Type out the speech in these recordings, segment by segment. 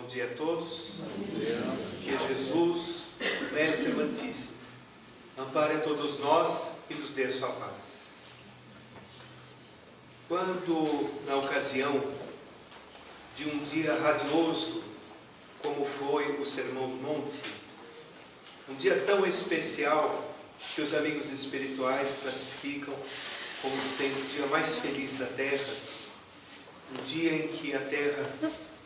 Bom dia a todos. Bom dia. Que Jesus, o Mestre Amantíssimo, ampare a todos nós e nos dê a sua paz. Quando, na ocasião de um dia radioso, como foi o Sermão do Monte, um dia tão especial que os amigos espirituais classificam como sendo o dia mais feliz da Terra, um dia em que a Terra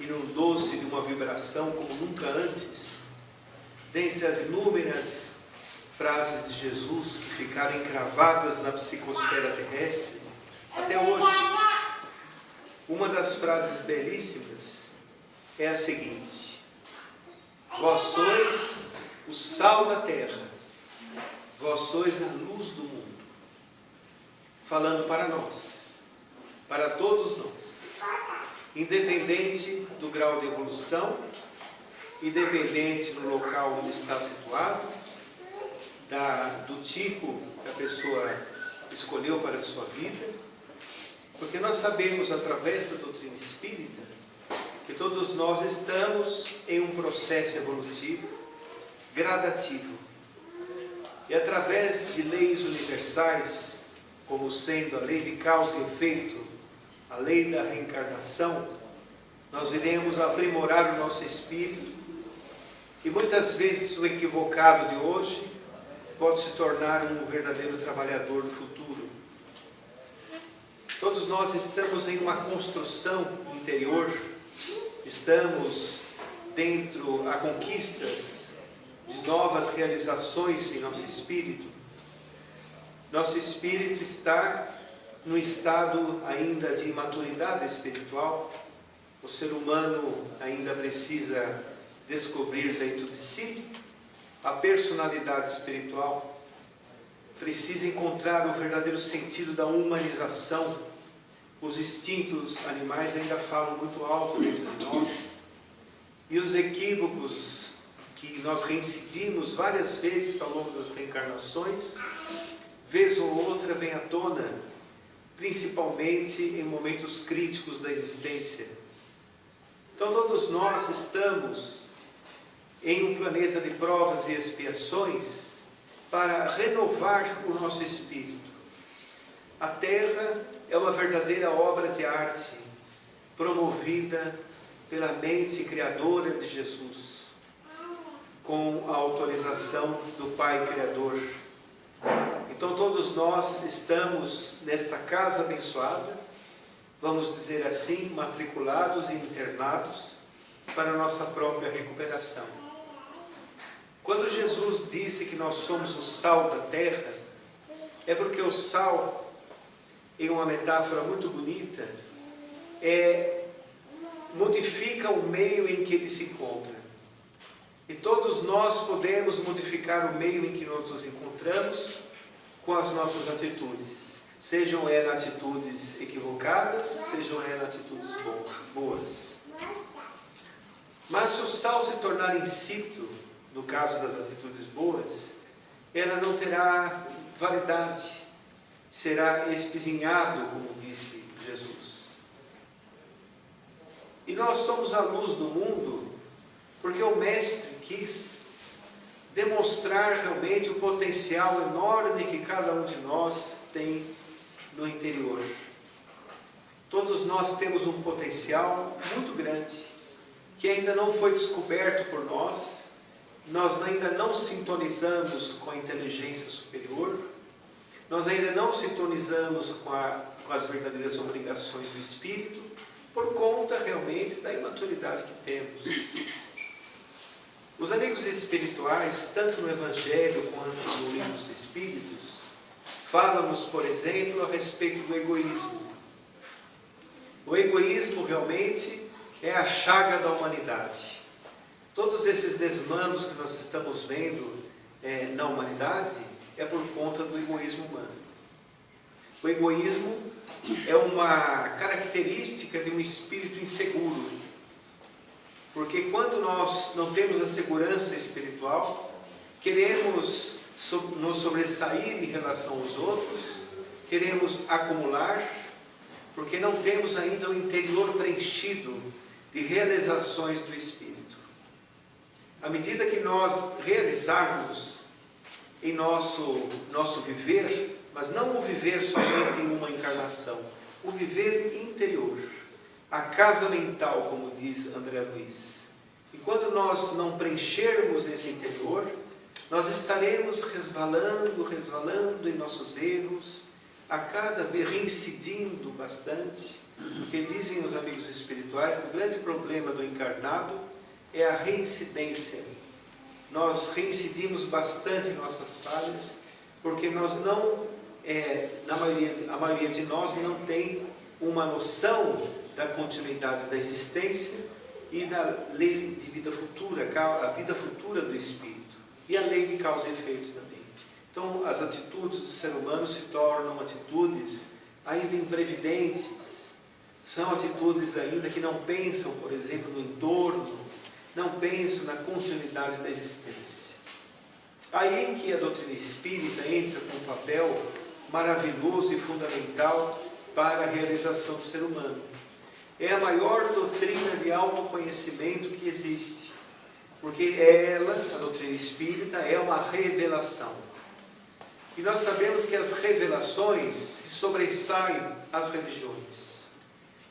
inundou-se de uma vibração como nunca antes, dentre as inúmeras frases de Jesus que ficaram encravadas na psicosfera terrestre, até hoje, uma das frases belíssimas é a seguinte: vós sois o sal da terra, vós sois a luz do mundo. Falando para nós, para todos nós, independente do grau de evolução, independente do local onde está situado, do tipo que a pessoa escolheu para a sua vida, porque nós sabemos, através da doutrina espírita, que todos nós estamos em um processo evolutivo, gradativo. E através de leis universais, como sendo a lei de causa e efeito, a lei da reencarnação, nós iremos aprimorar o nosso espírito, e muitas vezes o equivocado de hoje pode se tornar um verdadeiro trabalhador do futuro. Todos nós estamos em uma construção interior, estamos dentro a conquistas de novas realizações em nosso espírito. Nosso espírito está no estado ainda de imaturidade espiritual. O ser humano ainda precisa descobrir dentro de si a personalidade espiritual, precisa encontrar o verdadeiro sentido da humanização. Os instintos animais ainda falam muito alto dentro de nós, e os equívocos que nós reincidimos várias vezes ao longo das reencarnações, vez ou outra vem à tona, principalmente em momentos críticos da existência. Então todos nós estamos em um planeta de provas e expiações para renovar o nosso espírito. A Terra é uma verdadeira obra de arte, promovida pela mente criadora de Jesus, com a autorização do Pai Criador. Então todos nós estamos nesta casa abençoada, vamos dizer assim, matriculados e internados para a nossa própria recuperação. Quando Jesus disse que nós somos o sal da terra, é porque o sal, em uma metáfora muito bonita, modifica o meio em que ele se encontra. E todos nós podemos modificar o meio em que nós nos encontramos com as nossas atitudes, sejam elas atitudes equivocadas, sejam elas atitudes boas. Mas se o sal se tornar insípido, no caso das atitudes boas, ela não terá validade, será espizinhado, como disse Jesus. E nós somos a luz do mundo porque o Mestre quis demonstrar realmente o potencial enorme que cada um de nós tem no interior. Todos nós temos um potencial muito grande, que ainda não foi descoberto por nós ainda não sintonizamos com a inteligência superior, nós ainda não sintonizamos com as verdadeiras obrigações do Espírito, por conta realmente da imaturidade que temos. Os amigos espirituais, tanto no Evangelho quanto no Livro dos Espíritos, falam-nos, por exemplo, a respeito do egoísmo. O egoísmo realmente é a chaga da humanidade. Todos esses desmandos que nós estamos vendo na humanidade é por conta do egoísmo humano. O egoísmo é uma característica de um espírito inseguro. Porque quando nós não temos a segurança espiritual, queremos nos sobressair em relação aos outros, queremos acumular, porque não temos ainda o interior preenchido de realizações do Espírito. À medida que nós realizarmos em nosso viver, mas não o viver somente em uma encarnação, o viver interior, a casa mental, como diz André Luiz. Enquanto nós não preenchermos esse interior, nós estaremos resvalando em nossos erros, a cada vez reincidindo bastante, porque dizem os amigos espirituais que o grande problema do encarnado é a reincidência. Nós reincidimos bastante em nossas falhas, porque nós não, a maioria de nós não tem uma noção da continuidade da existência e da lei de vida futura, a vida futura do Espírito, e a lei de causa e efeito também. Então, as atitudes do ser humano se tornam atitudes ainda imprevidentes, são atitudes ainda que não pensam, por exemplo, no entorno, não pensam na continuidade da existência. Aí que a doutrina espírita entra com um papel maravilhoso e fundamental para a realização do ser humano. É a maior doutrina de autoconhecimento que existe, porque ela, a doutrina espírita, é uma revelação. E nós sabemos que as revelações se sobressaem às religiões,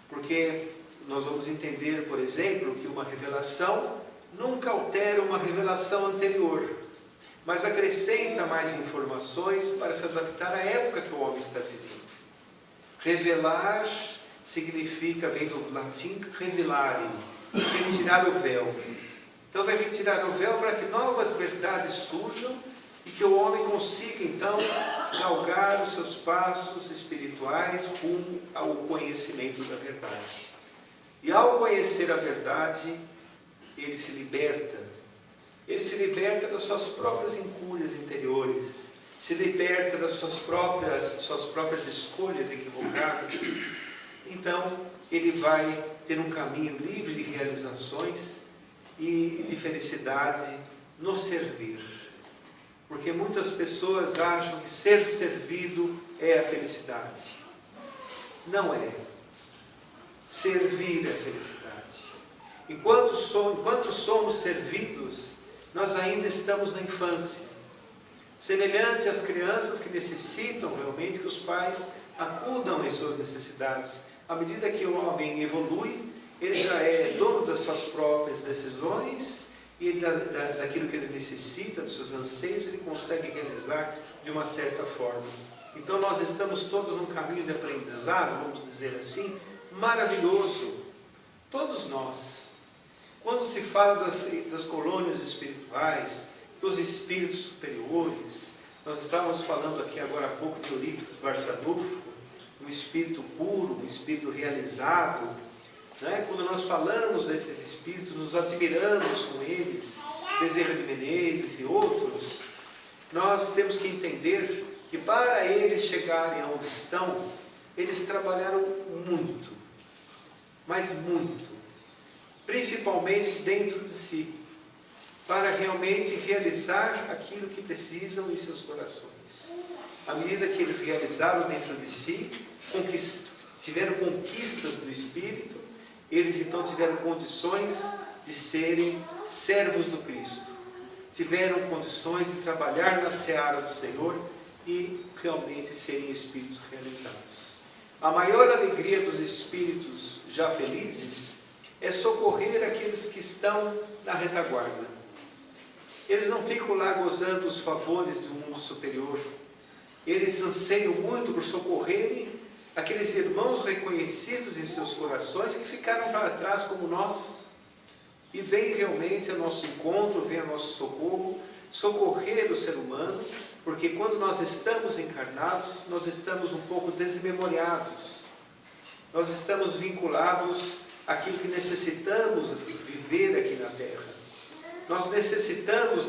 porque nós vamos entender, por exemplo, que uma revelação nunca altera uma revelação anterior, mas acrescenta mais informações para se adaptar à época que o homem está vivendo. Revelar significa, vem do latim, revelare, retirar o véu. Então vai retirar o véu para que novas verdades surjam e que o homem consiga, então, galgar os seus passos espirituais rumo ao conhecimento da verdade. E ao conhecer a verdade, ele se liberta. Ele se liberta das suas próprias incúrias interiores, se liberta das suas próprias escolhas equivocadas. Então, ele vai ter um caminho livre de realizações e de felicidade no servir. Porque muitas pessoas acham que ser servido é a felicidade. Não é. Servir é a felicidade. Enquanto somos servidos, nós ainda estamos na infância. Semelhante às crianças que necessitam realmente que os pais acudam às suas necessidades. À medida que o homem evolui, ele já é dono das suas próprias decisões e daquilo que ele necessita, dos seus anseios, ele consegue realizar de uma certa forma. Então nós estamos todos num caminho de aprendizado, vamos dizer assim, maravilhoso. Todos nós. Quando se fala das colônias espirituais, dos espíritos superiores, nós estávamos falando aqui agora há pouco de Eurípides Barçanufo, um espírito puro, um espírito realizado. Quando nós falamos desses espíritos, nos admiramos com eles, Bezerra de Menezes e outros, nós temos que entender que para eles chegarem aonde estão, eles trabalharam muito, mas muito, principalmente dentro de si, para realmente realizar aquilo que precisam em seus corações. À medida que eles realizaram dentro de si, tiveram conquistas do Espírito, eles então tiveram condições de serem servos do Cristo. Tiveram condições de trabalhar na seara do Senhor e realmente serem espíritos realizados. A maior alegria dos espíritos já felizes é socorrer aqueles que estão na retaguarda. Eles não ficam lá gozando os favores de um mundo superior. Eles anseiam muito por socorrerem aqueles irmãos reconhecidos em seus corações que ficaram para trás como nós, e vêm realmente ao nosso encontro, vêm ao nosso socorro, socorrer o ser humano, porque quando nós estamos encarnados, nós estamos um pouco desmemoriados, nós estamos vinculados àquilo que necessitamos viver aqui na Terra. Nós necessitamos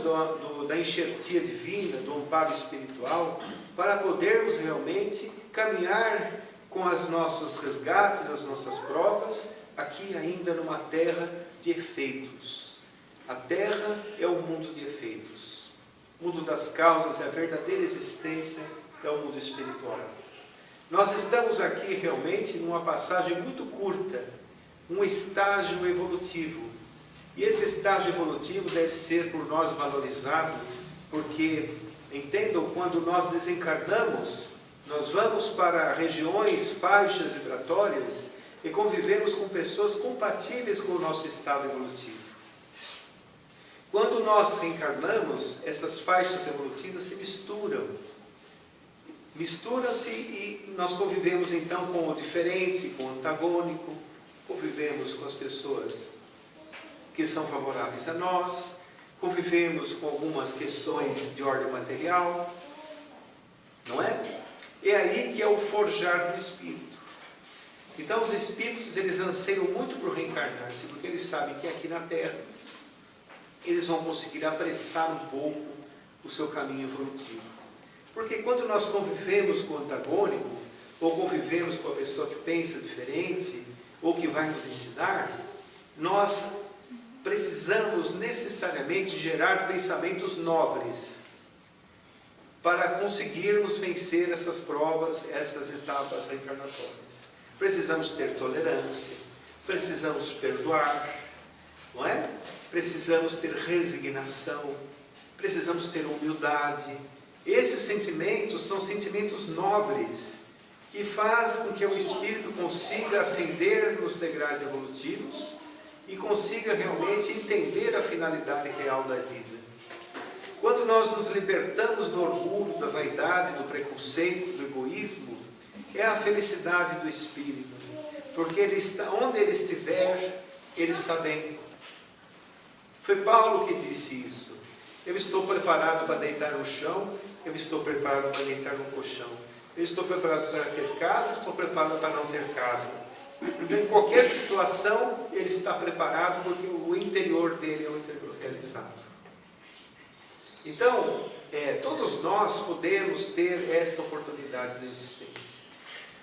da enxertia divina, do amparo espiritual, para podermos realmente caminhar com os nossos resgates, as nossas provas, aqui ainda numa terra de efeitos. A terra é o mundo de efeitos. O mundo das causas, a verdadeira existência é o mundo espiritual. Nós estamos aqui realmente numa passagem muito curta, um estágio evolutivo. E esse estágio evolutivo deve ser por nós valorizado, porque, entendam, quando nós desencarnamos, nós vamos para regiões, faixas vibratórias e convivemos com pessoas compatíveis com o nosso estado evolutivo. Quando nós reencarnamos, essas faixas evolutivas se misturam-se e nós convivemos então com o diferente, com o antagônico, convivemos com as pessoas que são favoráveis a nós, convivemos com algumas questões de ordem material, não é? É aí que é o forjar do espírito. Então os espíritos, eles anseiam muito por reencarnar-se, porque eles sabem que aqui na Terra eles vão conseguir apressar um pouco o seu caminho evolutivo. Porque quando nós convivemos com o antagônico, ou convivemos com a pessoa que pensa diferente, ou que vai nos ensinar, nós precisamos necessariamente gerar pensamentos nobres para conseguirmos vencer essas provas, essas etapas reencarnatórias. Precisamos ter tolerância, precisamos perdoar, não é? Precisamos ter resignação, precisamos ter humildade. Esses sentimentos são sentimentos nobres, que faz com que o espírito consiga ascender nos degraus evolutivos e consiga realmente entender a finalidade real da vida. Quando nós nos libertamos do orgulho, da vaidade, do preconceito, do egoísmo, é a felicidade do espírito, porque ele está, onde ele estiver, ele está bem. Foi Paulo que disse isso. Eu estou preparado para deitar no chão, eu estou preparado para deitar no colchão. Eu estou preparado para ter casa, estou preparado para não ter casa. Então, em qualquer situação, ele está preparado, porque o interior dele é um interior realizado. Então, todos nós podemos ter esta oportunidade de existência.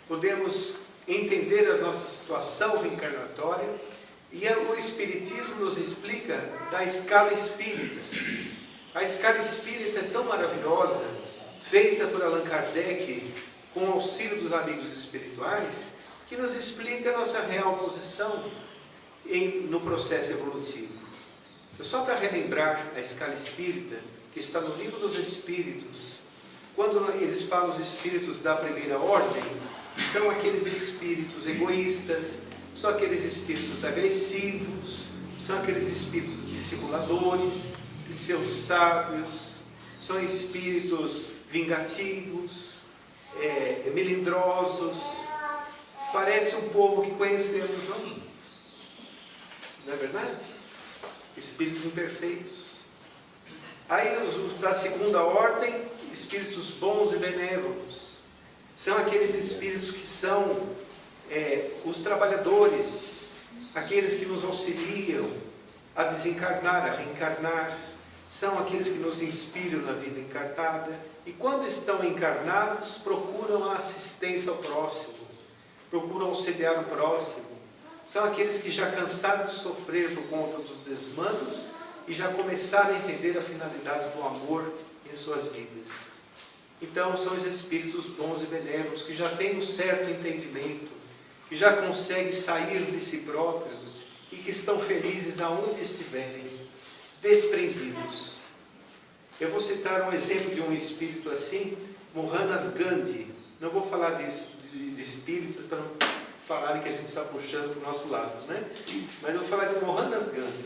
Podemos entender a nossa situação reencarnatória, e o Espiritismo nos explica da escala espírita. A escala espírita é tão maravilhosa, feita por Allan Kardec, com o auxílio dos amigos espirituais, que nos explica a nossa real posição no processo evolutivo. Só para relembrar a escala espírita, que está no Livro dos Espíritos, quando eles falam os espíritos da primeira ordem, são aqueles espíritos egoístas, são aqueles espíritos agressivos, são aqueles espíritos dissimuladores, pseudo-sábios, são espíritos vingativos, melindrosos. Parece um povo que conhecemos, não? Não é verdade? Espíritos imperfeitos. Aí os da segunda ordem, espíritos bons e benévolos. São aqueles espíritos que são os trabalhadores, aqueles que nos auxiliam a desencarnar, a reencarnar. São aqueles que nos inspiram na vida encarnada. E quando estão encarnados, procuram a assistência ao próximo, procuram auxiliar o próximo. São aqueles que já cansaram de sofrer por conta dos desmandos e já começaram a entender a finalidade do amor em suas vidas. Então, são os espíritos bons e benévolos, que já têm um certo entendimento, que já conseguem sair de si próprios e que estão felizes aonde estiverem, desprendidos. Eu vou citar um exemplo de um espírito assim, Mohandas Gandhi. Não vou falar de espíritos para não falarem que a gente está puxando para o nosso lado, né? Mas eu vou falar de Mohandas Gandhi,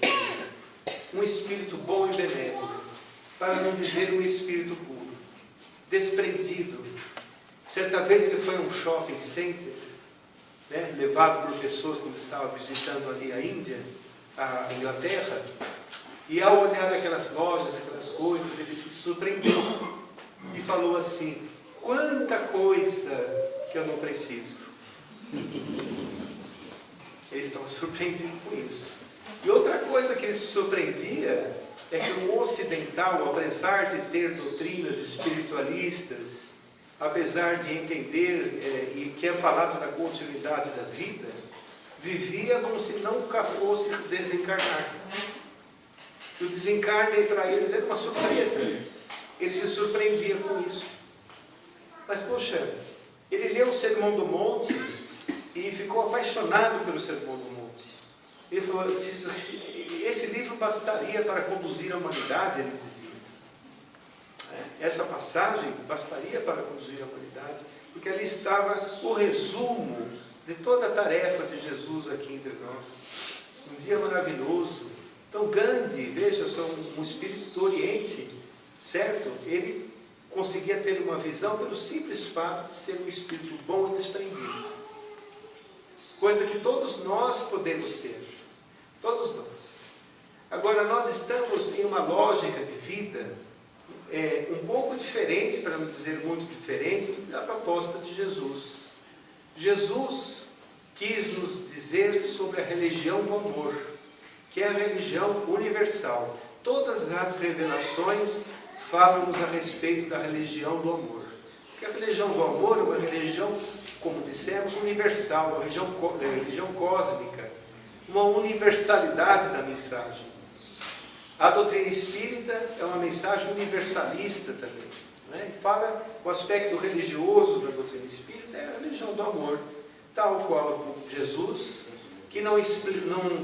um espírito bom e benévolo, para não dizer um espírito puro, desprendido. Certa vez ele foi a um shopping center, né, levado por pessoas quando estava visitando ali a Índia, a Inglaterra, e ao olhar aquelas lojas, aquelas coisas, ele se surpreendeu e falou assim: quanta coisa que eu não preciso. Eles estavam surpreendidos com isso. E outra coisa que ele se surpreendia é que o ocidental, apesar de ter doutrinas espiritualistas, apesar de entender e que é falado da continuidade da vida, vivia como se nunca fosse desencarnar. E o desencarne para eles era uma surpresa. Ele se surpreendia com isso. Mas, poxa, ele leu o Sermão do Monte e ficou apaixonado pelo Sermão do Monte. Ele falou, esse livro bastaria para conduzir a humanidade, ele dizia. Essa passagem bastaria para conduzir a humanidade, porque ali estava o resumo de toda a tarefa de Jesus aqui entre nós. Um dia maravilhoso. Então Gandhi, veja, um espírito do Oriente, certo? Ele conseguia ter uma visão pelo simples fato de ser um espírito bom e desprendido. Coisa que todos nós podemos ser. Todos nós. Agora, nós estamos em uma lógica de vida um pouco diferente, para não dizer muito diferente, da proposta de Jesus. Jesus quis nos dizer sobre a religião do amor, que é a religião universal. Todas as revelações falam-nos a respeito da religião do amor. Porque a religião do amor é uma religião, como dissemos, universal, uma religião cósmica, uma universalidade da mensagem. A doutrina espírita é uma mensagem universalista também. Né? E fala o aspecto religioso da doutrina espírita, é a religião do amor, tal qual Jesus, que não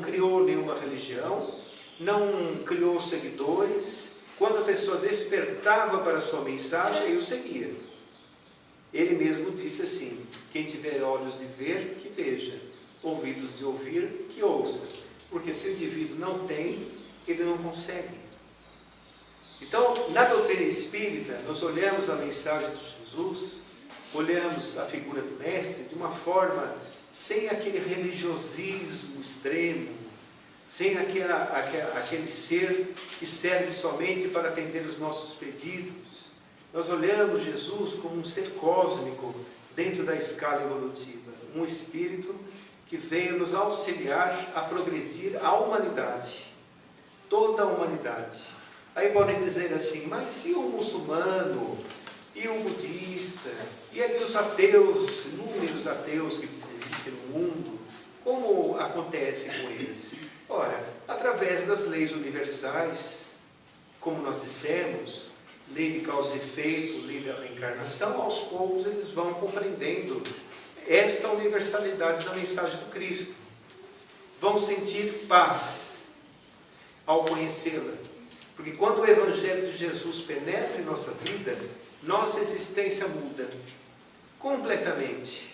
criou nenhuma religião, não criou seguidores. Quando a pessoa despertava para a sua mensagem, ele o seguia. Ele mesmo disse assim: quem tiver olhos de ver, que veja, ouvidos de ouvir, que ouça. Porque se o indivíduo não tem, ele não consegue. Então, na doutrina espírita, nós olhamos a mensagem de Jesus, olhamos a figura do Mestre de uma forma sem aquele religiosismo extremo, sem aquele ser que serve somente para atender os nossos pedidos. Nós olhamos Jesus como um ser cósmico dentro da escala evolutiva, um espírito que veio nos auxiliar a progredir a humanidade, toda a humanidade. Aí podem dizer assim, mas se o muçulmano e o budista e ali os ateus, inúmeros ateus que existem no mundo, como acontece com eles? Ora, através das leis universais, como nós dissemos, lei de causa e efeito, lei da reencarnação, aos poucos eles vão compreendendo esta universalidade da mensagem do Cristo. Vão sentir paz ao conhecê-la. Porque quando o Evangelho de Jesus penetra em nossa vida, nossa existência muda completamente.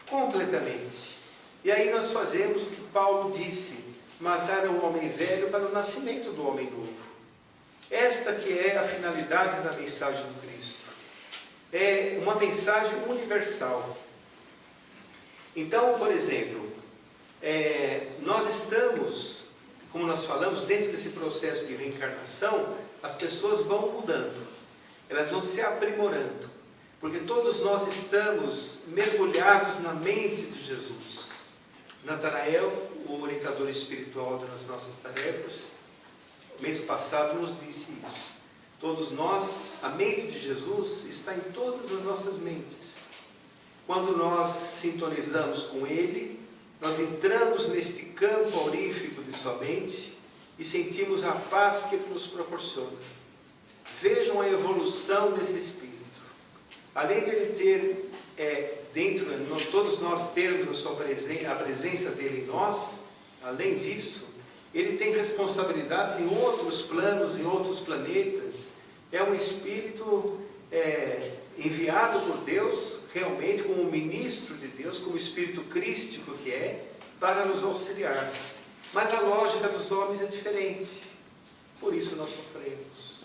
Completamente. E aí nós fazemos o que Paulo disse: matar o homem velho para o nascimento do homem novo. Esta que é a finalidade da mensagem do Cristo. É uma mensagem universal. Então, por exemplo, nós estamos, como nós falamos, dentro desse processo de reencarnação, as pessoas vão mudando, elas vão se aprimorando, porque todos nós estamos mergulhados na mente de Jesus. Natanael, o orientador espiritual das nossas tarefas, mês passado nos disse isso. Todos nós, a mente de Jesus está em todas as nossas mentes. Quando nós sintonizamos com Ele, nós entramos neste campo aurífico de sua mente e sentimos a paz que Ele nos proporciona. Vejam a evolução desse Espírito. Além de Ele ter, todos nós termos a presença dEle em nós, além disso, Ele tem responsabilidades em outros planos, em outros planetas. É um Espírito enviado por Deus, realmente como ministro de Deus, como Espírito crístico que é, para nos auxiliar. Mas a lógica dos homens é diferente. Por isso nós sofremos.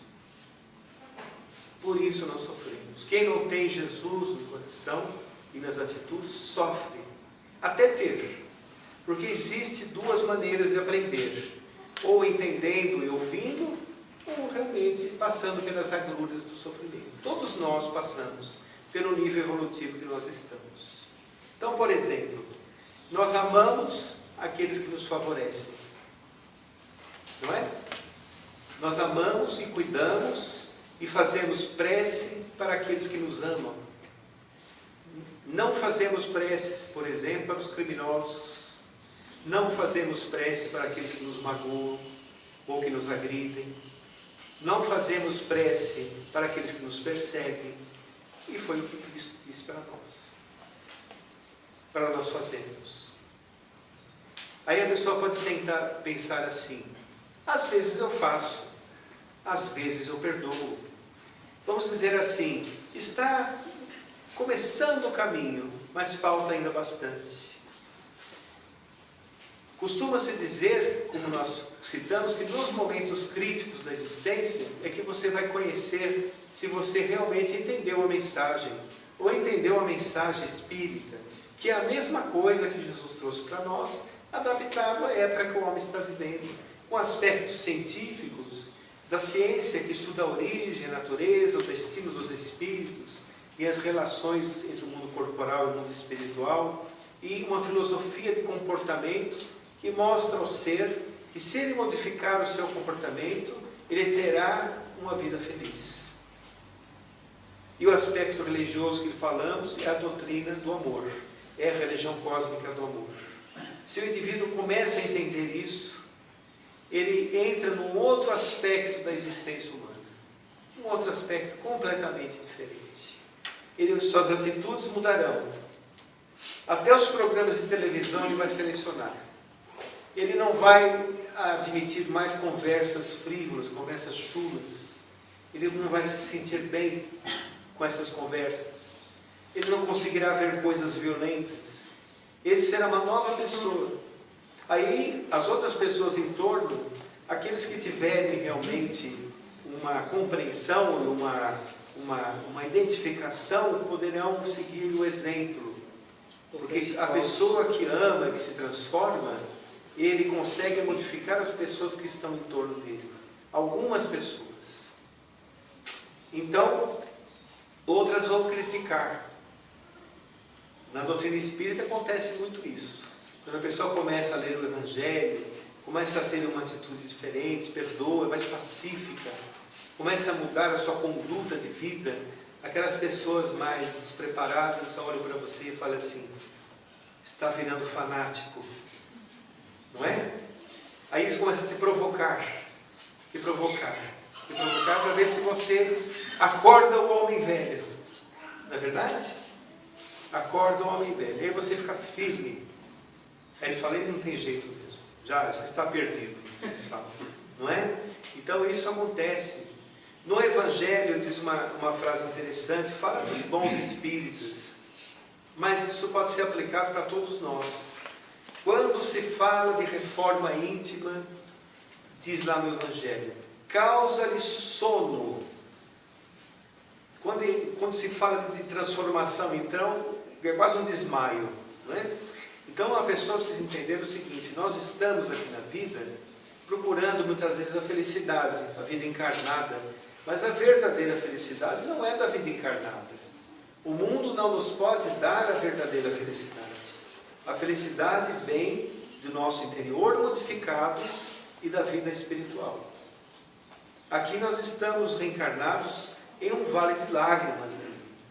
Por isso nós sofremos. Quem não tem Jesus no coração e nas atitudes, sofre. Até ter. Porque existe duas maneiras de aprender. Ou entendendo e ouvindo, ou realmente passando pelas agruras do sofrimento. Todos nós passamos pelo nível evolutivo que nós estamos. Então, por exemplo, nós amamos aqueles que nos favorecem. Não é? Nós amamos e cuidamos e fazemos prece para aqueles que nos amam. Não fazemos preces, por exemplo, para os criminosos. Não fazemos prece para aqueles que nos magoam ou que nos agridem. Não fazemos prece para aqueles que nos perseguem. E foi o que Cristo disse para nós. Para nós fazermos. Aí a pessoa pode tentar pensar assim: às vezes eu faço, às vezes eu perdoo. Vamos dizer assim, está começando o caminho, mas falta ainda bastante. Costuma-se dizer, como nós citamos, que nos momentos críticos da existência é que você vai conhecer se você realmente entendeu a mensagem, ou entendeu a mensagem espírita, que é a mesma coisa que Jesus trouxe para nós, adaptado à época que o homem está vivendo, com aspectos científicos, da ciência que estuda a origem, a natureza, o destino dos espíritos, e as relações entre o mundo corporal e o mundo espiritual, e uma filosofia de comportamento que mostra ao ser que, se ele modificar o seu comportamento, ele terá uma vida feliz. E o aspecto religioso que falamos é a doutrina do amor, é a religião cósmica do amor. Se o indivíduo começa a entender isso, ele entra num outro aspecto da existência humana, um outro aspecto completamente diferente. Suas atitudes mudarão. Até os programas de televisão ele vai selecionar. Ele não vai admitir mais conversas frívolas, conversas chulas. Ele não vai se sentir bem com essas conversas. Ele não conseguirá ver coisas violentas. Ele será uma nova pessoa. Aí, as outras pessoas em torno, aqueles que tiverem realmente uma compreensão, uma identificação, poderão seguir o exemplo. Porque a pessoa que ama, que se transforma, ele consegue modificar as pessoas que estão em torno dele. Algumas pessoas. Então, outras vão criticar. Na doutrina espírita acontece muito isso. Quando a pessoa começa a ler o Evangelho, começa a ter uma atitude diferente, perdoa, é mais pacífica, começa a mudar a sua conduta de vida, aquelas pessoas mais despreparadas olham para você e falam assim: está virando fanático, não é? Aí eles começam a te provocar para ver se você acorda o homem velho, não é verdade? Acorda o homem velho, aí você fica firme. Aí eles falam: ele não tem jeito mesmo, já está perdido, eles falam, não é? Então isso acontece. No Evangelho diz uma frase interessante, fala dos bons espíritos, mas isso pode ser aplicado para todos nós. Quando se fala de reforma íntima, diz lá no Evangelho, causa-lhe sono. Quando se fala de transformação, então, é quase um desmaio, não é? Então a pessoa precisa entender o seguinte: nós estamos aqui na vida procurando muitas vezes a felicidade, a vida encarnada, mas a verdadeira felicidade não é da vida encarnada. O mundo não nos pode dar a verdadeira felicidade. A felicidade vem do nosso interior modificado e da vida espiritual. Aqui nós estamos reencarnados em um vale de lágrimas.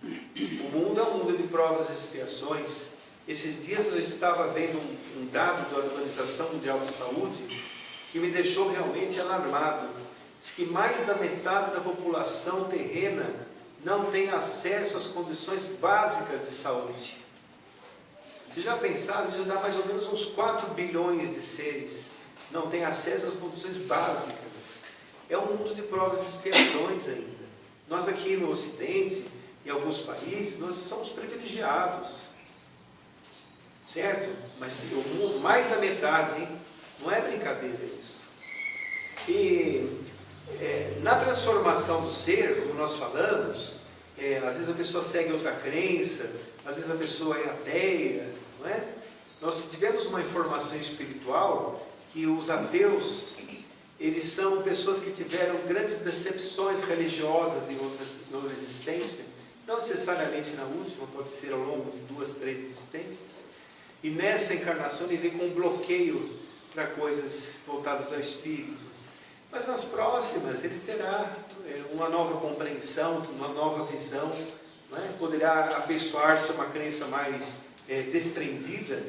O mundo é um mundo de provas e expiações. Esses dias eu estava vendo um dado da Organização Mundial de Saúde que me deixou realmente alarmado. Diz que mais da metade da população terrena não tem acesso às condições básicas de saúde. Vocês já pensaram? Isso dá mais ou menos uns 4 bilhões de seres. Não tem acesso às condições básicas. É um mundo de provas e expiações ainda. Nós aqui no Ocidente, em alguns países, nós somos privilegiados. Certo? Mas o mundo, mais da metade, hein? Não é brincadeira isso. E na transformação do ser, como nós falamos, às vezes a pessoa segue outra crença, às vezes a pessoa é ateia, não é? Nós tivemos uma informação espiritual que os ateus, eles são pessoas que tiveram grandes decepções religiosas em outra existência, não necessariamente na última, pode ser ao longo de 2, 3 existências, e nessa encarnação ele vem com um bloqueio para coisas voltadas ao espírito. Mas nas próximas ele terá uma nova compreensão, uma nova visão, não é? Poderá afeiçoar-se a uma crença mais desprendida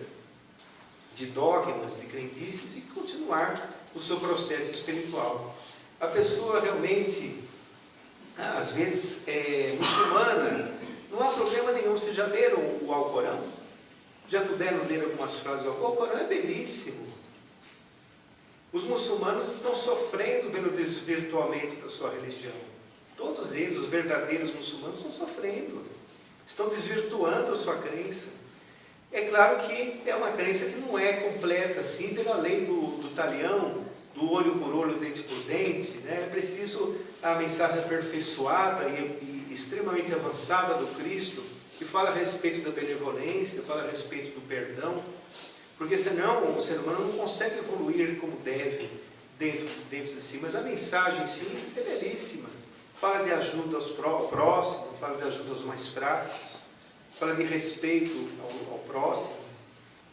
de dogmas, de crendices e continuar o seu processo espiritual. A pessoa realmente, às vezes, muçulmana, não há problema nenhum. Vocês já leram o Alcorão? Já puderam ler algumas frases do Alcorão? O Alcorão é belíssimo. Os muçulmanos estão sofrendo pelo desvirtuamento da sua religião. Todos eles, os verdadeiros muçulmanos, estão sofrendo. Estão desvirtuando a sua crença. É claro que é uma crença que não é completa, assim, pela lei do talião, do olho por olho, dente por dente, né? É preciso a mensagem aperfeiçoada e extremamente avançada do Cristo, que fala a respeito da benevolência, fala a respeito do perdão, porque senão o ser humano não consegue evoluir como deve dentro de si. Mas a mensagem em si é belíssima. Fala de ajuda aos próximos, fala de ajuda aos mais fracos, fala de respeito ao próximo,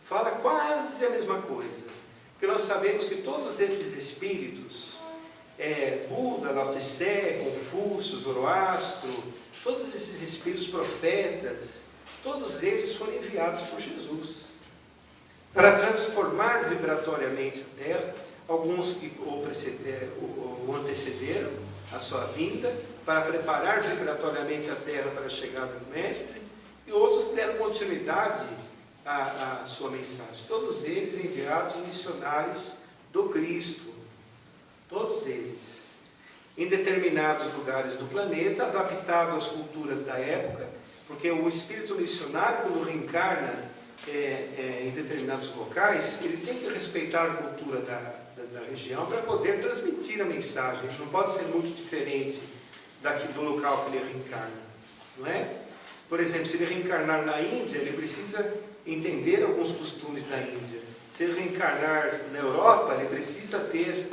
fala quase a mesma coisa. Porque nós sabemos que todos esses espíritos, Buda, Lao Tse, Confúcio, Zoroastro, todos esses espíritos profetas, todos eles foram enviados por Jesus para transformar vibratoriamente a Terra. Alguns que o antecederam a sua vinda, para preparar vibratoriamente a Terra para a chegada do Mestre, e outros que deram continuidade à sua mensagem. Todos eles enviados missionários do Cristo. Todos eles. Em determinados lugares do planeta, adaptado às culturas da época, porque o espírito missionário, quando reencarna em determinados locais, ele tem que respeitar a cultura da região para poder transmitir a mensagem. Ele não pode ser muito diferente do local que ele reencarna, não é? Por exemplo, se ele reencarnar na Índia, ele precisa entender alguns costumes da Índia. Se ele reencarnar na Europa, ele precisa ter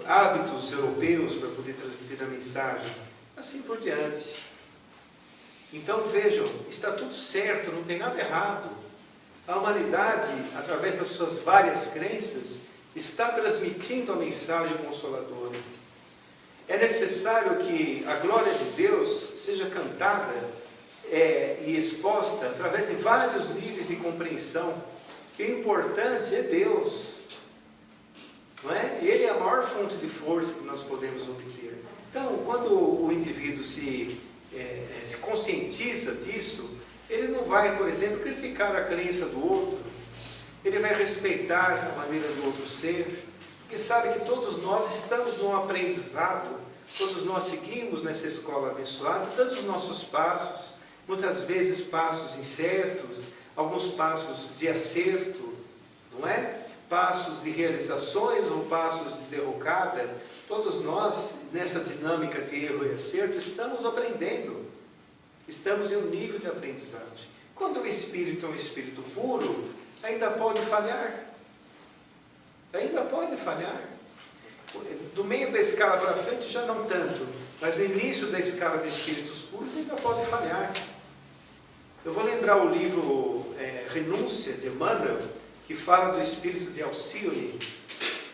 hábitos europeus para poder transmitir a mensagem. Assim por diante. Então vejam, está tudo certo, não tem nada errado. A humanidade, através das suas várias crenças, está transmitindo a mensagem consoladora. É necessário que a glória de Deus seja cantada e exposta através de vários níveis de compreensão. Que o importante é Deus, não é? Ele é a maior fonte de força que nós podemos obter. Então, quando o indivíduo se conscientiza disso, ele não vai, por exemplo, criticar a crença do outro. Ele vai respeitar a maneira do outro ser, porque sabe que todos nós estamos num aprendizado, todos nós seguimos nessa escola abençoada, todos os nossos passos, muitas vezes passos incertos, alguns passos de acerto, não é? Passos de realizações ou passos de derrocada. Todos nós, nessa dinâmica de erro e acerto, estamos aprendendo. Estamos em um nível de aprendizagem. Quando o espírito é um espírito puro, ainda pode falhar. Ainda pode falhar. Do meio da escala para frente já não tanto, mas no início da escala de espíritos puros ainda pode falhar. Eu vou lembrar o livro Renúncia, de Emmanuel, que fala do espírito de Alcione.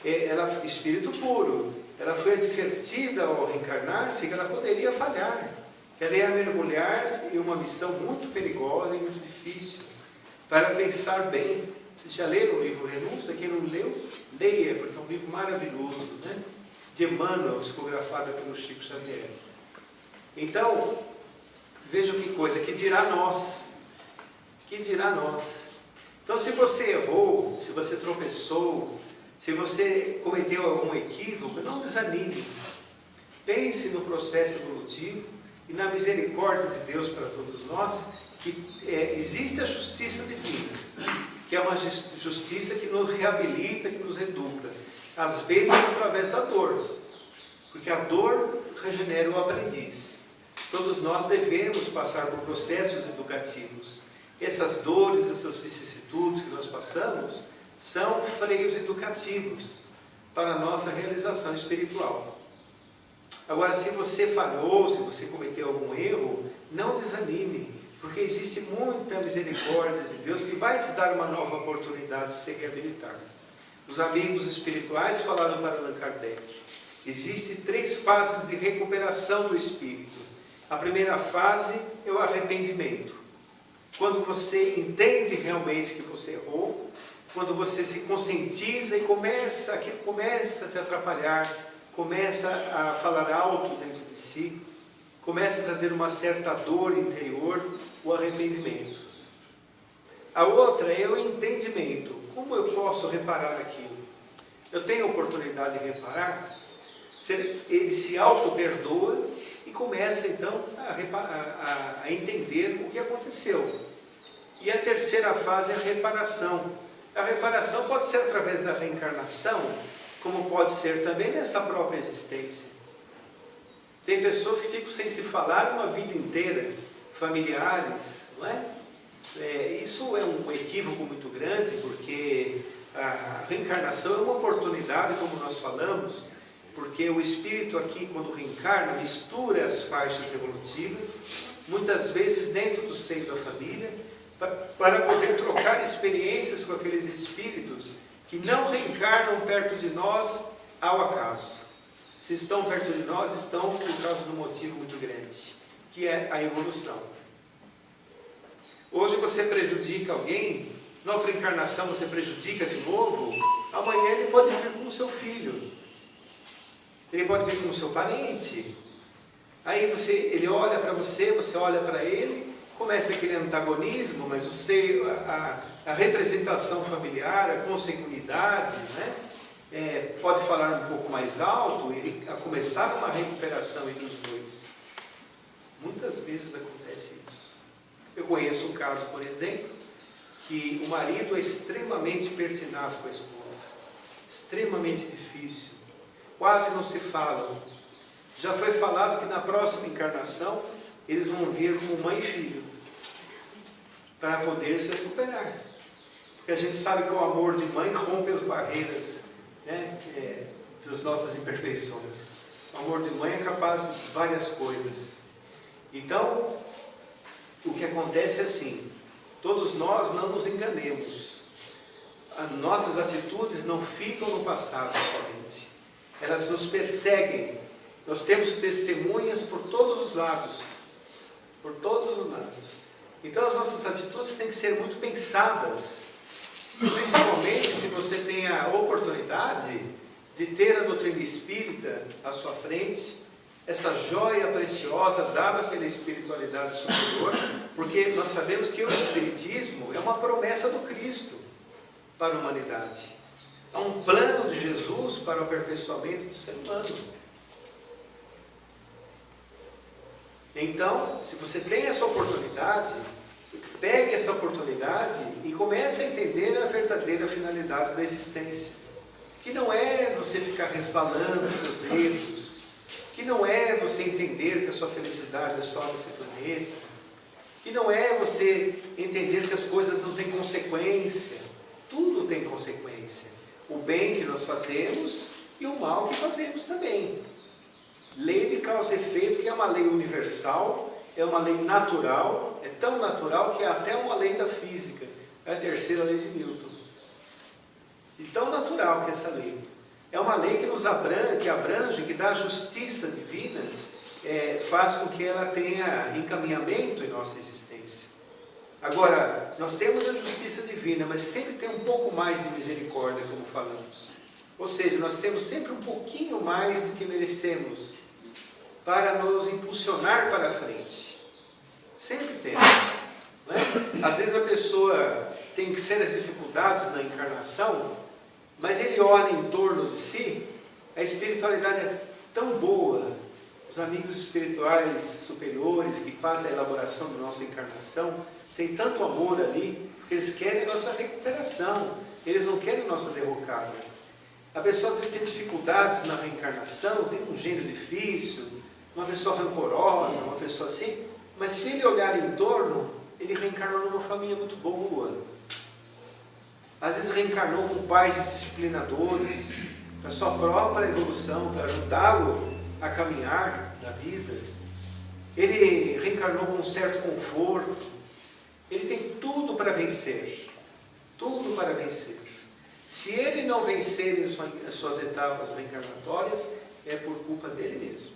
Ela, espírito puro, ela foi advertida ao reencarnar-se que ela poderia falhar. Ela ia mergulhar em uma missão muito perigosa e muito difícil, para pensar bem. Vocês já leram o livro Renúncia? Quem não leu, leia, porque é um livro maravilhoso, né? De Emmanuel, psicografada pelo Chico Xavier. Então, vejam que coisa, que dirá nós? Que dirá nós? Então, se você errou, se você tropeçou, se você cometeu algum equívoco, não desanime. Pense no processo evolutivo e na misericórdia de Deus para todos nós, que existe a justiça divina, que é uma justiça que nos reabilita, que nos educa, às vezes através da dor, porque a dor regenera o aprendiz. Todos nós devemos passar por processos educativos. Essas dores, essas vicissitudes que nós passamos, são freios educativos para a nossa realização espiritual. Agora, se você falhou, se você cometeu algum erro, não desanime, porque existe muita misericórdia de Deus que vai te dar uma nova oportunidade de ser reabilitado. Os amigos espirituais falaram para Allan Kardec. Existem 3 fases de recuperação do espírito. A primeira fase é o arrependimento. Quando você entende realmente que você errou, quando você se conscientiza e começa a se atrapalhar, começa a falar alto dentro de si, começa a trazer uma certa dor interior, o arrependimento. A outra é o entendimento. Como eu posso reparar aquilo? Eu tenho a oportunidade de reparar. Ele se auto-perdoa e começa então a entender o que aconteceu. E a terceira fase é a reparação. A reparação pode ser através da reencarnação, como pode ser também nessa própria existência. Tem pessoas que ficam sem se falar uma vida inteira, familiares, não é? Isso é um equívoco muito grande, porque a reencarnação é uma oportunidade, como nós falamos, porque o espírito aqui, quando reencarna, mistura as faixas evolutivas, muitas vezes dentro do seio da família, para poder trocar experiências com aqueles espíritos que não reencarnam perto de nós ao acaso. Se estão perto de nós, estão por causa de um motivo muito grande, que é a evolução. Hoje você prejudica alguém, na outra encarnação você prejudica de novo, amanhã ele pode vir com o seu filho, ele pode vir com o seu parente. Aí ele olha para você, você olha para ele, começa aquele antagonismo, mas o seio, a representação familiar, a consanguinidade, né? Pode falar um pouco mais alto, ele a começar uma recuperação entre os dois. Muitas vezes acontece isso. Eu conheço um caso, por exemplo, que o marido é extremamente pertinaz com a esposa, extremamente difícil, quase não se falam. Já foi falado que na próxima encarnação eles vão vir como mãe e filho, para poder se recuperar. Porque a gente sabe que o amor de mãe rompe as barreiras, né, das nossas imperfeições. O amor de mãe é capaz de várias coisas. Então, o que acontece é assim, todos nós não nos enganemos. As nossas atitudes não ficam no passado somente. Elas nos perseguem. Nós temos testemunhas por todos os lados. Por todos os lados. Então as nossas atitudes têm que ser muito pensadas. Principalmente se você tem a oportunidade de ter a doutrina espírita à sua frente, essa joia preciosa dada pela espiritualidade superior, porque nós sabemos que o Espiritismo é uma promessa do Cristo para a humanidade. É um plano de Jesus para o aperfeiçoamento do ser humano. Então, se você tem essa oportunidade, pegue essa oportunidade e comece a entender a verdadeira finalidade da existência. Que não é você ficar resvalando os seus erros, que não é você entender que a sua felicidade é só nesse planeta, que não é você entender que as coisas não têm consequência. Tudo tem consequência. O bem que nós fazemos e o mal que fazemos também. Lei de causa e efeito, que é uma lei universal, é uma lei natural, é tão natural que é até uma lei da física, é a terceira lei de Newton. E tão natural que é essa lei. É uma lei que nos abrange, que dá a justiça divina, faz com que ela tenha encaminhamento em nossa existência. Agora, nós temos a justiça divina, mas sempre tem um pouco mais de misericórdia, como falamos. Ou seja, nós temos sempre um pouquinho mais do que merecemos para nos impulsionar para a frente. Sempre temos. Não é? Às vezes a pessoa tem sérias dificuldades na encarnação, mas ele olha em torno de si, a espiritualidade é tão boa, os amigos espirituais superiores que fazem a elaboração da nossa encarnação, tem tanto amor ali, que eles querem a nossa recuperação, eles não querem a nossa derrocada. A pessoa às vezes tem dificuldades na reencarnação, tem um gênio difícil, uma pessoa rancorosa, uma pessoa assim, mas se ele olhar em torno, ele reencarnou numa família muito boa. Às vezes reencarnou com pais disciplinadores, para a sua própria evolução, para ajudá-lo a caminhar na vida. Ele reencarnou com um certo conforto. Ele tem tudo para vencer. Tudo para vencer. Se ele não vencer em suas etapas reencarnatórias, é por culpa dele mesmo.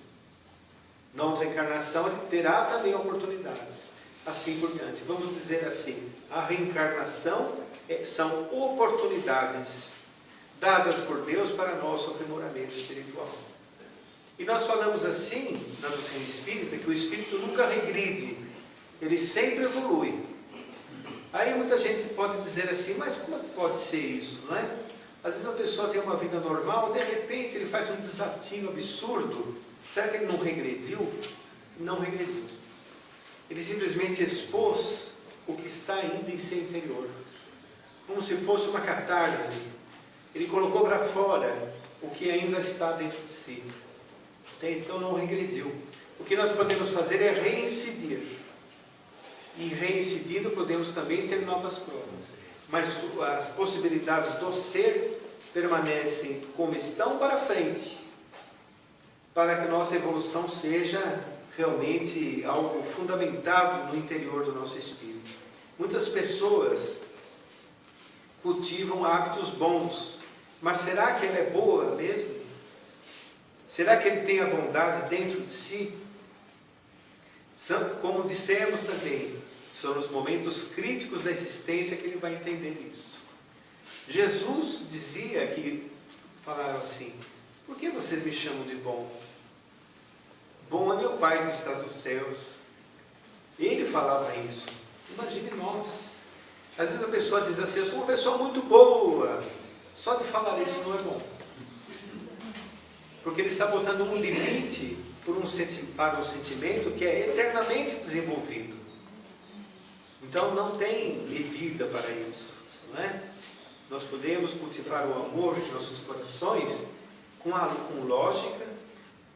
Na outra encarnação, ele terá também oportunidades. Assim por diante. Vamos dizer assim, a reencarnação são oportunidades dadas por Deus para nosso aprimoramento espiritual. E nós falamos assim, na doutrina espírita, que o espírito nunca regride, ele sempre evolui. Aí muita gente pode dizer assim, mas como pode ser isso, não é? Às vezes a pessoa tem uma vida normal, de repente ele faz um desatino absurdo. Será que ele não regrediu? Não regrediu. Ele simplesmente expôs o que está ainda em seu interior. Como se fosse uma catarse. Ele colocou para fora o que ainda está dentro de si. Então não regrediu. O que nós podemos fazer é reincidir. E reincidindo podemos também ter novas provas. Mas as possibilidades do ser permanecem como estão para frente, para que nossa evolução seja realmente algo fundamentado no interior do nosso espírito. Muitas pessoas cultivam hábitos bons, mas será que ela é boa mesmo? Será que ele tem a bondade dentro de si? Como dissemos também, são nos momentos críticos da existência que ele vai entender isso. Jesus dizia que, falaram assim, por que vocês me chamam de bom? Bom é meu Pai que está nos céus. Ele falava isso. Imagine nós. Às vezes a pessoa diz assim, eu sou uma pessoa muito boa. Só de falar isso não é bom. Porque ele está botando um limite para um sentimento que é eternamente desenvolvido. Então não tem medida para isso, não é? Nós podemos cultivar o amor de nossos corações com lógica,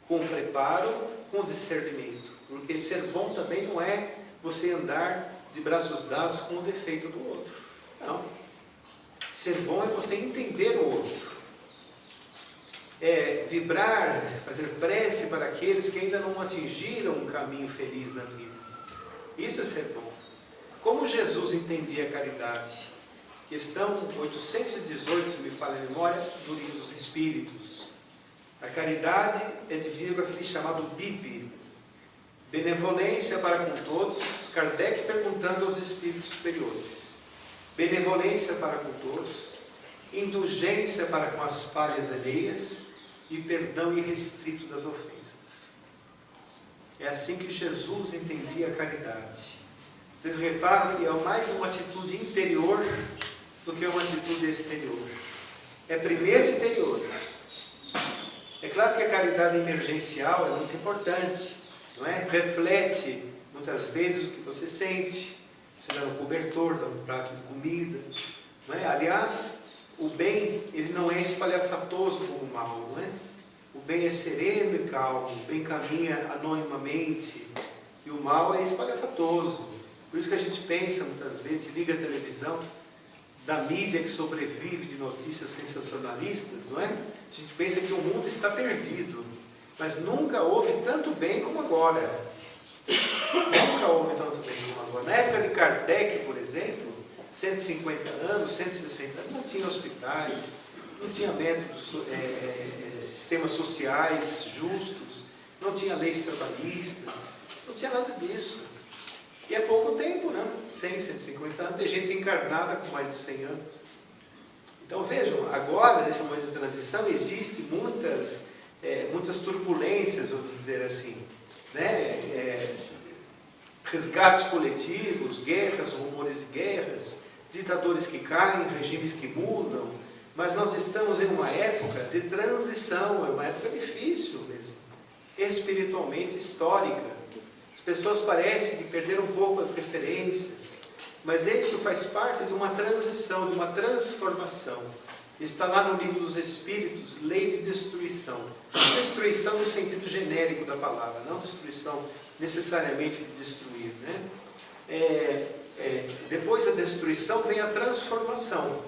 com preparo, com discernimento. Porque ser bom também não é você andar de braços dados com o defeito do outro. Não. Ser bom é você entender o outro. É vibrar, fazer prece para aqueles que ainda não atingiram um caminho feliz na vida. Isso é ser bom. Como Jesus entendia a caridade? Questão 818, se me falha a memória, do Livro dos Espíritos. A caridade é dividida com aquele chamado BIP, benevolência para com todos, Kardec perguntando aos espíritos superiores. Benevolência para com todos, indulgência para com as falhas alheias e perdão irrestrito das ofensas. É assim que Jesus entendia a caridade. Vocês reparam que é mais uma atitude interior do que uma atitude exterior. É primeiro interior. É claro que a caridade emergencial é muito importante, não é? Reflete muitas vezes o que você sente. Você dá um cobertor, dá um prato de comida, não é? Aliás, o bem, ele não é espalhafatoso como o mal, não é? O bem é sereno e calmo, o bem caminha anonimamente, e o mal é espalhafatoso. Por isso que a gente pensa muitas vezes, liga a televisão, da mídia que sobrevive de notícias sensacionalistas, não é? A gente pensa que o mundo está perdido, mas nunca houve tanto bem como agora. Nunca houve tanto bem como agora. Na época de Kardec, por exemplo, 150 anos, 160 anos, não tinha hospitais, não tinha métodos, sistemas sociais justos, não tinha leis trabalhistas, não tinha nada disso. E é pouco tempo, né? 100, 150 anos, tem gente encarnada com mais de 100 anos. Então vejam, agora, nesse momento de transição, existem muitas turbulências, vamos dizer assim, né? Resgates coletivos, guerras, rumores de guerras, ditadores que caem, regimes que mudam, mas nós estamos em uma época de transição, é uma época difícil mesmo, espiritualmente histórica. As pessoas parecem que perderam um pouco as referências, mas isso faz parte de uma transição, de uma transformação. Está lá no Livro dos Espíritos, lei de destruição. Destruição no sentido genérico da palavra, não destruição necessariamente de destruir, né? Depois da destruição vem a transformação.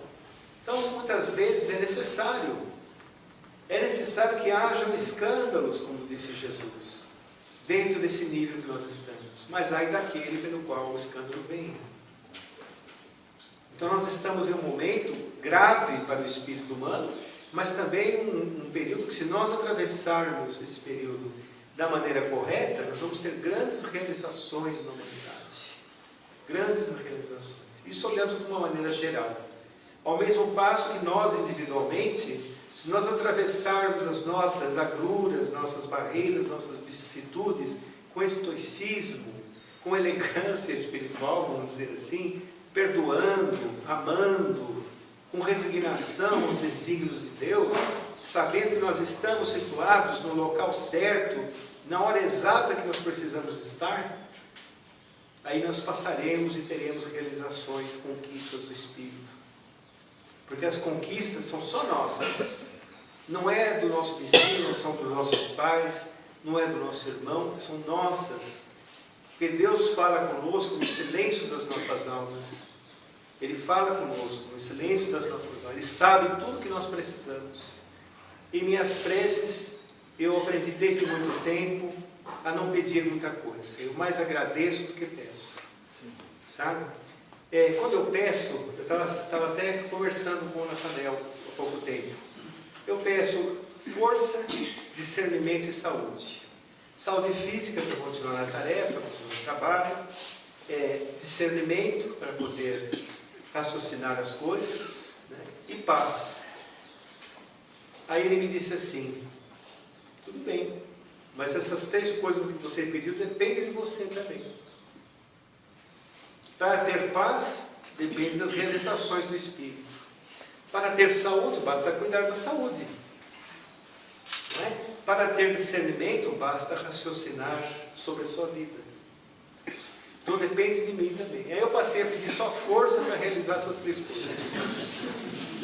Então, muitas vezes é necessário que hajam escândalos, como disse Jesus, dentro desse nível que nós estamos. Mas ai daquele pelo qual o escândalo vem. Então nós estamos em um momento grave para o espírito humano, mas também um período que, se nós atravessarmos esse período da maneira correta, nós vamos ter grandes realizações na humanidade. Grandes realizações. Isso olhando de uma maneira geral. Ao mesmo passo que nós, individualmente, se nós atravessarmos as nossas agruras, nossas barreiras, nossas vicissitudes, com estoicismo, com elegância espiritual, vamos dizer assim, perdoando, amando, com resignação aos desígnios de Deus, sabendo que nós estamos situados no local certo, na hora exata que nós precisamos estar, aí nós passaremos e teremos realizações, conquistas do Espírito. Porque as conquistas são só nossas. Não é do nosso vizinho, não são dos nossos pais, não é do nosso irmão, são nossas. Porque Deus fala conosco no silêncio das nossas almas. Ele fala conosco no silêncio das nossas almas. Ele sabe tudo que nós precisamos. Em minhas preces, eu aprendi desde muito tempo a não pedir muita coisa. Eu mais agradeço do que peço. Sabe? Quando eu peço, eu estava até conversando com o Nathanael há pouco tempo. Eu peço força, discernimento e saúde. Saúde física para continuar na tarefa, para continuar no trabalho. Discernimento para poder raciocinar as coisas, né? E paz. Aí ele me disse assim: tudo bem, mas essas 3 coisas que você pediu dependem de você também. Para ter paz, depende das realizações do Espírito. Para ter saúde, basta cuidar da saúde. Não é? Para ter discernimento, basta raciocinar sobre a sua vida. Então depende de mim também. Aí eu passei a pedir só força para realizar essas 3 coisas,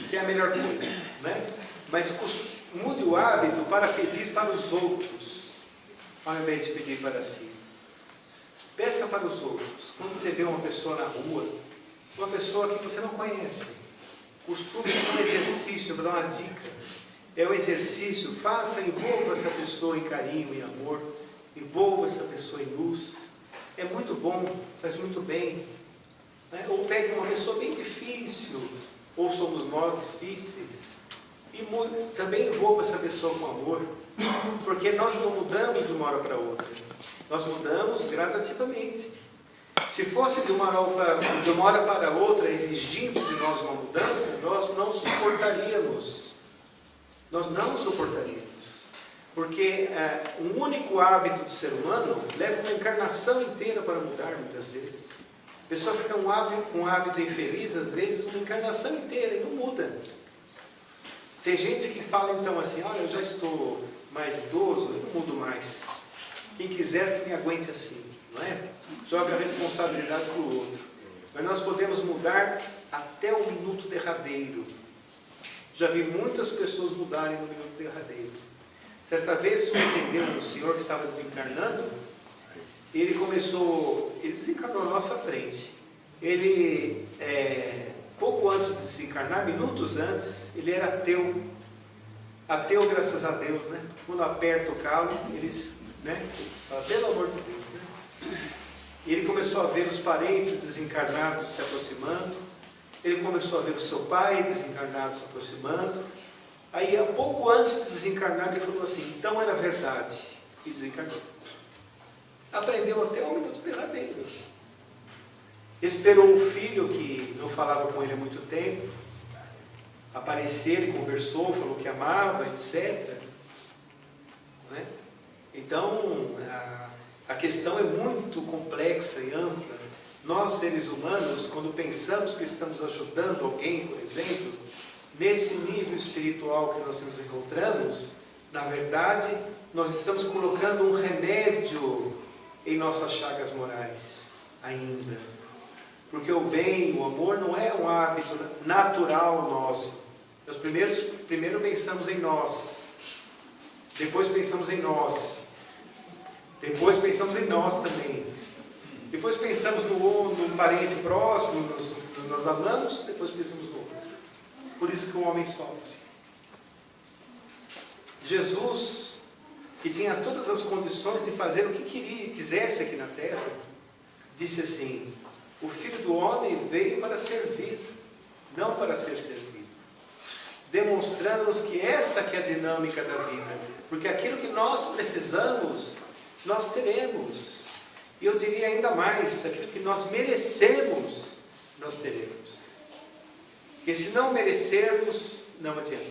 que é a melhor coisa, né? Mas mude o hábito para pedir para os outros, ao invés de pedir para si. Peça para os outros. Quando você vê uma pessoa na rua, uma pessoa que você não conhece, costume ser um exercício, para dar uma dica. É um exercício, faça, envolva essa pessoa em carinho, em amor, envolva essa pessoa em luz. É muito bom, faz muito bem. Né? Ou pegue uma pessoa bem difícil, ou somos nós difíceis, e também envolva essa pessoa com amor, porque nós não mudamos de uma hora para outra, nós mudamos gradativamente. Se fosse de uma hora para outra exigindo de nós uma mudança, nós não suportaríamos. Nós não suportaríamos. Porque um único hábito do ser humano leva uma encarnação inteira para mudar, muitas vezes. A pessoa fica com um hábito infeliz, às vezes, uma encarnação inteira e não muda. Tem gente que fala então assim: olha, eu já estou mais idoso, eu não mudo mais. Quem quiser que me aguente assim, não é? Joga a responsabilidade para o outro. Mas nós podemos mudar até o minuto derradeiro. Já vi muitas pessoas mudarem no minuto derradeiro. Certa vez, um senhor que estava desencarnando, ele desencarnou na nossa frente. Ele, pouco antes de desencarnar, minutos antes, ele era ateu. Ateu, graças a Deus, né? Quando aperta o calo, eles, né? Fala, pelo amor de Deus, né? E ele começou a ver os parentes desencarnados se aproximando. Ele começou a ver o seu pai desencarnado se aproximando. Aí, pouco antes de desencarnar, ele falou assim: então era verdade. E desencarnou. Aprendeu até o minuto derradeiro. Esperou o filho, que não falava com ele há muito tempo, aparecer, ele conversou, falou que amava, etc. Não é? Então, a questão é muito complexa e ampla. Nós, seres humanos, quando pensamos que estamos ajudando alguém, por exemplo, nesse nível espiritual que nós nos encontramos, na verdade, nós estamos colocando um remédio em nossas chagas morais, ainda. Porque o bem, o amor, não é um hábito natural nosso. Nós primeiro pensamos em nós, depois pensamos em nós, depois pensamos em nós também. Depois pensamos no parente próximo, nós amamos, depois pensamos no outro. Por isso que o homem sofre. Jesus, que tinha todas as condições de fazer o que quisesse aqui na terra, disse assim: o Filho do Homem veio para servir, não para ser servido. Demonstrando-nos que essa que é a dinâmica da vida. Porque aquilo que nós precisamos, nós teremos. E eu diria ainda mais, aquilo que nós merecemos, nós teremos. Porque se não merecermos, não adianta.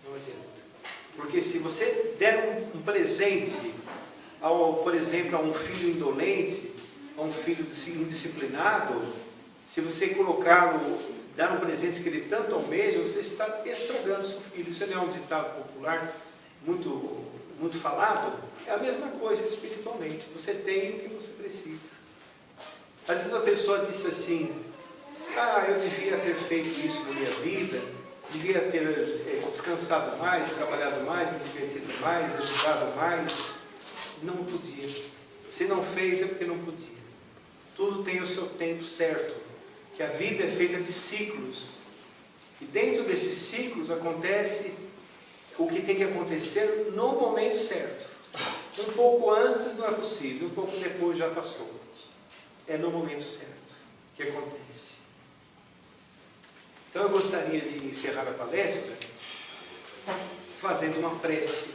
Não adianta. Porque se você der um presente, por exemplo, a um filho indolente, a um filho indisciplinado, Se você colocá-lo, dar um presente que ele tanto almeja, você está estragando seu filho. Isso não é um ditado popular muito falado? É a mesma coisa espiritualmente. Você tem o que você precisa. Às vezes a pessoa diz assim: eu devia ter feito isso na minha vida, devia ter descansado mais, trabalhado mais, me divertido mais, ajudado mais. Não podia. Se não fez é porque não podia. Tudo tem o seu tempo certo, que a vida é feita de ciclos. E dentro desses ciclos acontece o que tem que acontecer no momento certo. Um pouco antes não é possível, um pouco depois já passou. É no momento certo que acontece. Então eu gostaria de encerrar a palestra fazendo uma prece.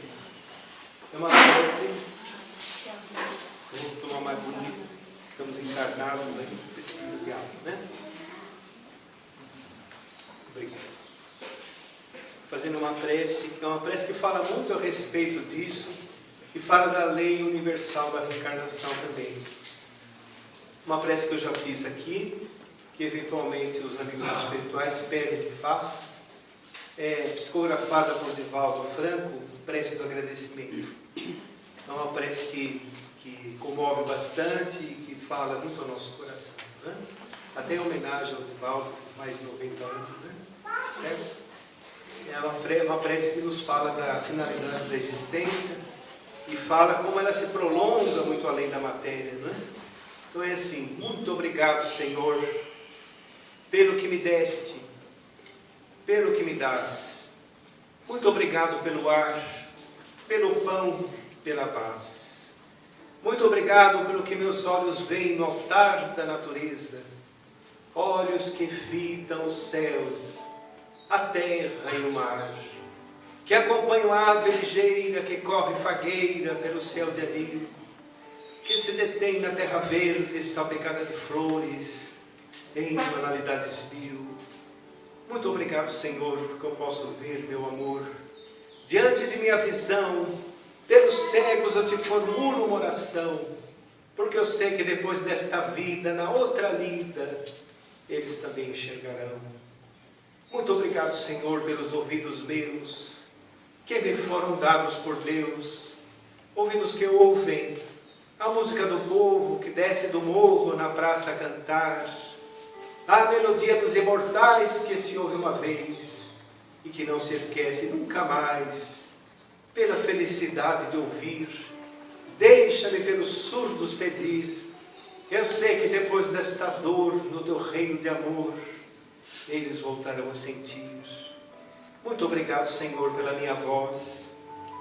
É uma prece. Vou tomar uma aguinha. Estamos encarnados aí, precisa de água, né? Obrigado. Fazendo uma prece, é uma prece que fala muito a respeito disso e fala da lei universal da reencarnação também. Uma prece que eu já fiz aqui, que eventualmente os amigos espirituais pedem que faça, psicografada por Divaldo Franco, prece do agradecimento. É uma prece que comove bastante e que fala muito ao nosso coração, né? Até em homenagem ao Divaldo, mais de 90 anos, né? Certo? É uma prece que nos fala da finalidade da existência e fala como ela se prolonga muito além da matéria, né? Então é assim: muito obrigado, Senhor, pelo que me deste, pelo que me dás. Muito obrigado pelo ar, pelo pão, pela paz. Muito obrigado pelo que meus olhos veem no altar da natureza, olhos que fitam os céus, a terra e o mar, que acompanham a ave ligeira que corre fagueira pelo céu de anil, que se detém na terra verde salpicada de flores, em tonalidades mil. Muito obrigado, Senhor, porque eu posso ver, meu amor, diante de minha visão. Pelos cegos eu te formulo uma oração, porque eu sei que depois desta vida, na outra lida, eles também enxergarão. Muito obrigado, Senhor, pelos ouvidos meus, que me foram dados por Deus, ouvidos que ouvem a música do povo que desce do morro na praça a cantar, a melodia dos imortais que se ouve uma vez e que não se esquece nunca mais. Pela felicidade de ouvir, deixa-me pelos surdos pedir. Eu sei que depois desta dor, no teu reino de amor, eles voltarão a sentir. Muito obrigado, Senhor, pela minha voz,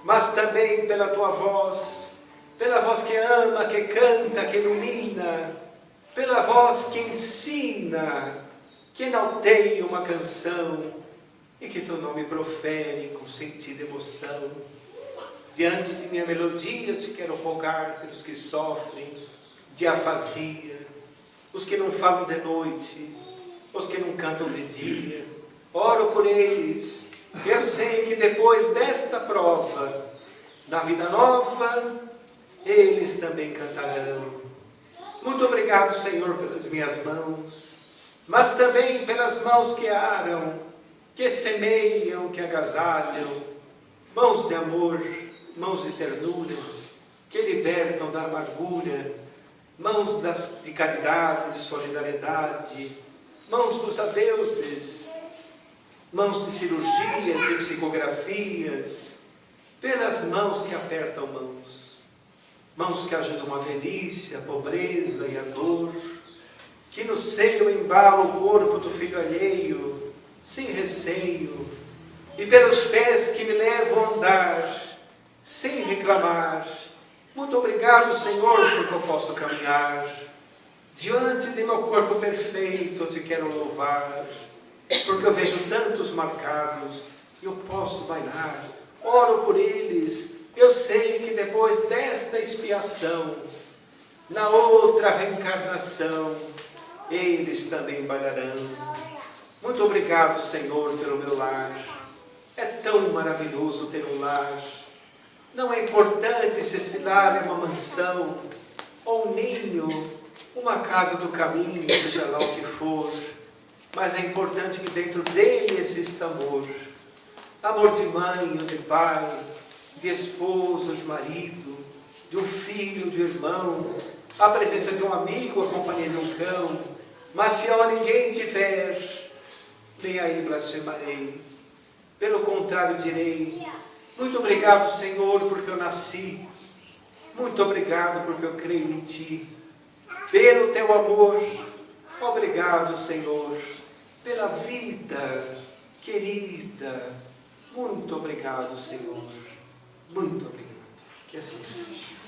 mas também pela tua voz, pela voz que ama, que canta, que ilumina, pela voz que ensina, que enalteia uma canção e que teu nome profere com sentida emoção. Diante de minha melodia, eu te quero rogar pelos que sofrem de afasia, os que não falam de noite, os que não cantam de dia. Oro por eles. Eu sei que depois desta prova, na vida nova, eles também cantarão. Muito obrigado, Senhor, pelas minhas mãos, mas também pelas mãos que aram, que semeiam, que agasalham, mãos de amor, mãos de ternura, que libertam da amargura, mãos de caridade, de solidariedade, mãos dos adeuses, mãos de cirurgias, de psicografias, pelas mãos que apertam mãos que ajudam a velhice, a pobreza e a dor, que no seio embala o corpo do filho alheio, sem receio, e pelos pés que me levam a andar, sem reclamar. Muito obrigado, Senhor, porque eu posso caminhar. Diante de meu corpo perfeito, eu te quero louvar, porque eu vejo tantos marcados e eu posso bailar. Oro por eles. Eu sei que depois desta expiação, na outra reencarnação, eles também bailarão. Muito obrigado, Senhor, pelo meu lar. É tão maravilhoso ter um lar. Não é importante se esse lar é uma mansão ou um ninho, uma casa do caminho, seja lá o que for, mas é importante que dentro dele exista amor. Amor de mãe ou de pai, de esposo, de marido, de um filho, de um irmão, a presença de um amigo, a companhia de um cão. Mas se a ninguém tiver, nem aí blasfemarei. Pelo contrário, direi: muito obrigado, Senhor, porque eu nasci. Muito obrigado porque eu creio em Ti. Pelo Teu amor, obrigado, Senhor, pela vida querida. Muito obrigado, Senhor. Muito obrigado. Que assim seja.